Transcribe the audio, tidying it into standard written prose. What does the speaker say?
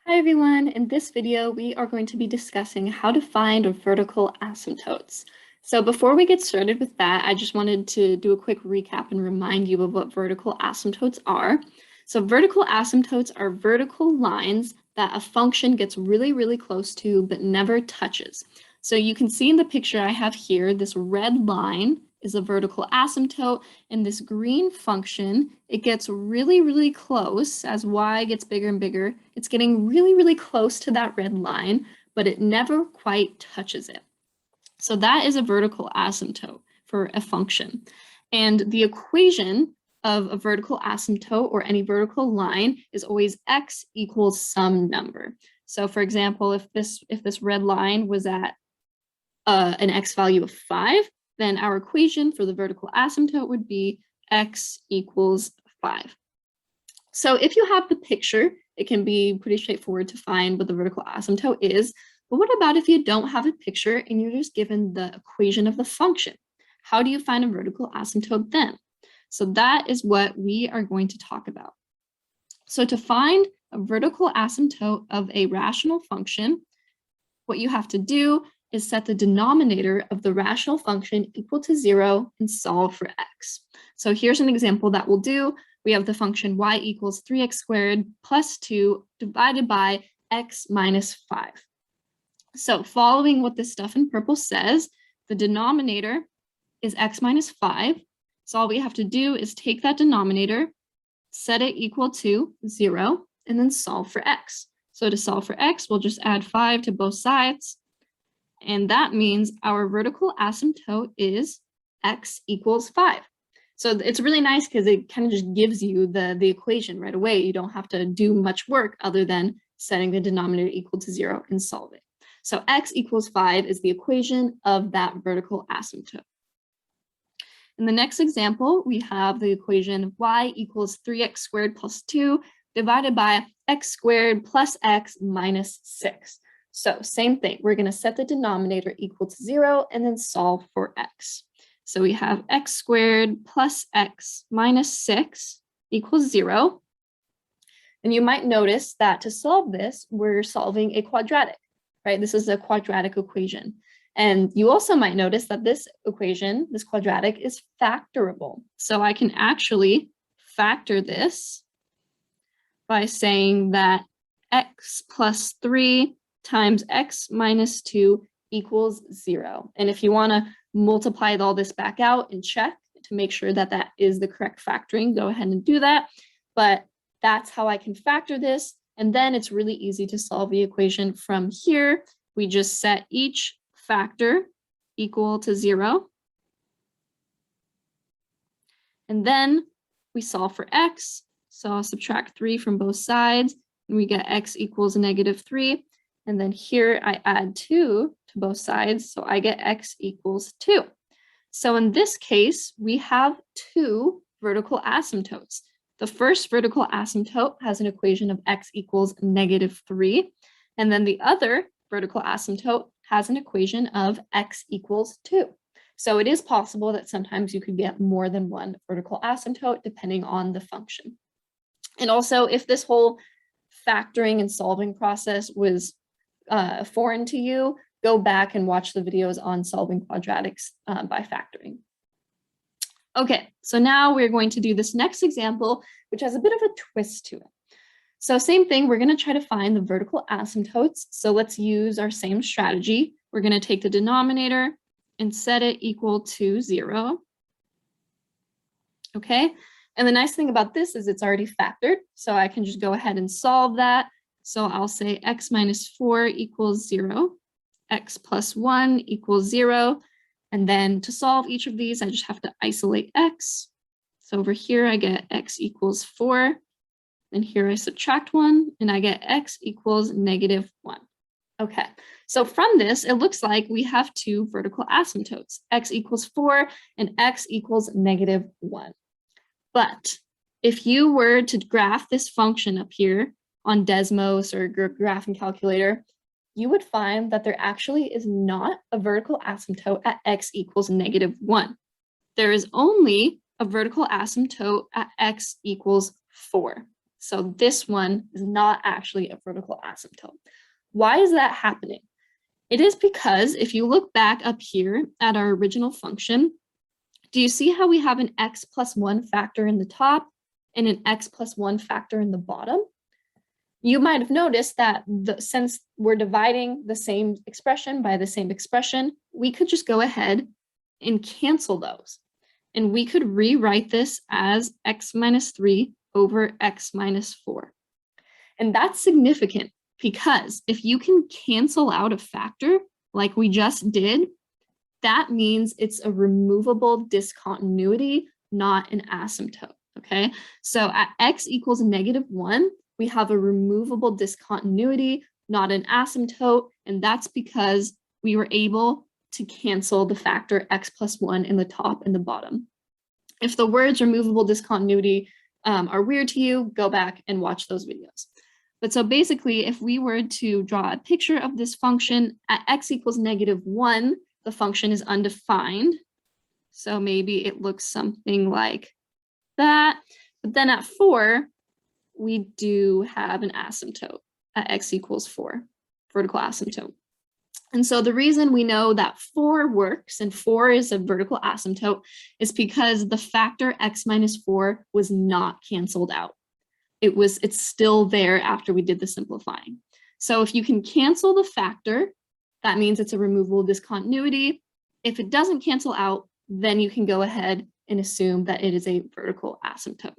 Hi everyone, in this video we are going to be discussing how to find vertical asymptotes. So before we get started with that, I just wanted to do a quick recap and remind you of what vertical asymptotes are. So vertical asymptotes are vertical lines that a function gets really close to but never touches. So you can see in the picture I have here, this red line is a vertical asymptote, and this green function, it gets really close as y gets bigger and bigger. It's getting really close to that red line, but it never quite touches it. So that is a vertical asymptote for a function. And the equation of a vertical asymptote or any vertical line is always x equals some number. So for example, if this red line was at an x value of 5, then our equation for the vertical asymptote would be x equals 5. So if you have the picture, it can be pretty straightforward to find what the vertical asymptote is. But what about if you don't have a picture and you're just given the equation of the function? How do you find a vertical asymptote then? So that is what we are going to talk about. So to find a vertical asymptote of a rational function, what you have to do is set the denominator of the rational function equal to 0 and solve for x. So here's an example that we'll do. We have the function y equals 3x squared plus 2 divided by x minus 5. So following what this stuff in purple says, the denominator is x minus 5. So all we have to do is take that denominator, set it equal to 0, and then solve for x. So to solve for x, we'll just add 5 to both sides. And that means our vertical asymptote is x equals 5. So it's really nice because it kind of just gives you the equation right away. You don't have to do much work other than setting the denominator equal to 0 and solve it. So x equals 5 is the equation of that vertical asymptote. In the next example, we have the equation of y equals 3x squared plus 2 divided by x squared plus x minus 6. So same thing, we're going to set the denominator equal to 0 and then solve for x. So we have x squared plus x minus 6 equals 0. And you might notice that to solve this, we're solving a quadratic, right? This is a quadratic equation. And you also might notice that this equation, this quadratic, is factorable. So I can actually factor this by saying that x plus 3 times x minus 2 equals 0. And if you want to multiply all this back out and check to make sure that that is the correct factoring, go ahead and do that. But that's how I can factor this. And then it's really easy to solve the equation from here. We just set each factor equal to 0. And then we solve for x. So I'll subtract 3 from both sides, and we get x equals negative 3. And then here I add 2 to both sides, so I get x equals 2. So in this case, we have two vertical asymptotes. The first vertical asymptote has an equation of x equals negative 3, and then the other vertical asymptote has an equation of x equals 2. So it is possible that sometimes you could get more than one vertical asymptote depending on the function. And also, if this whole factoring and solving process was foreign to you, go back and watch the videos on solving quadratics by factoring. Okay, so now we're going to do this next example, which has a bit of a twist to it. So same thing, we're going to try to find the vertical asymptotes. So let's use our same strategy. We're going to take the denominator and set it equal to 0. Okay, and the nice thing about this is it's already factored, so I can just go ahead and solve that. So I'll say x minus 4 equals 0, x plus 1 equals 0. And then to solve each of these, I just have to isolate x. So over here, I get x equals 4. And here I subtract 1, and I get x equals negative 1. Okay, so from this, it looks like we have two vertical asymptotes, x equals 4 and x equals negative 1. But if you were to graph this function up here on Desmos or graphing calculator, you would find that there actually is not a vertical asymptote at x equals negative 1. There is only a vertical asymptote at x equals 4. So this one is not actually a vertical asymptote. Why is that happening? It is because if you look back up here at our original function, do you see how we have an x plus 1 factor in the top and an x plus 1 factor in the bottom? You might have noticed that since we're dividing the same expression by the same expression, we could just go ahead and cancel those. And we could rewrite this as x minus 3 over x minus 4. And that's significant because if you can cancel out a factor like we just did, that means it's a removable discontinuity, not an asymptote, okay? So at x equals -1, we have a removable discontinuity, not an asymptote, and that's because we were able to cancel the factor x plus 1 in the top and the bottom. If the words removable discontinuity are weird to you, go back and watch those videos. But so basically, if we were to draw a picture of this function at x equals -1, the function is undefined. So maybe it looks something like that. But then at 4, we do have an asymptote at x equals 4, vertical asymptote. And so the reason we know that 4 works and 4 is a vertical asymptote is because the factor x minus 4 was not canceled out. It's still there after we did the simplifying. So if you can cancel the factor, that means it's a removable discontinuity. If it doesn't cancel out, then you can go ahead and assume that it is a vertical asymptote.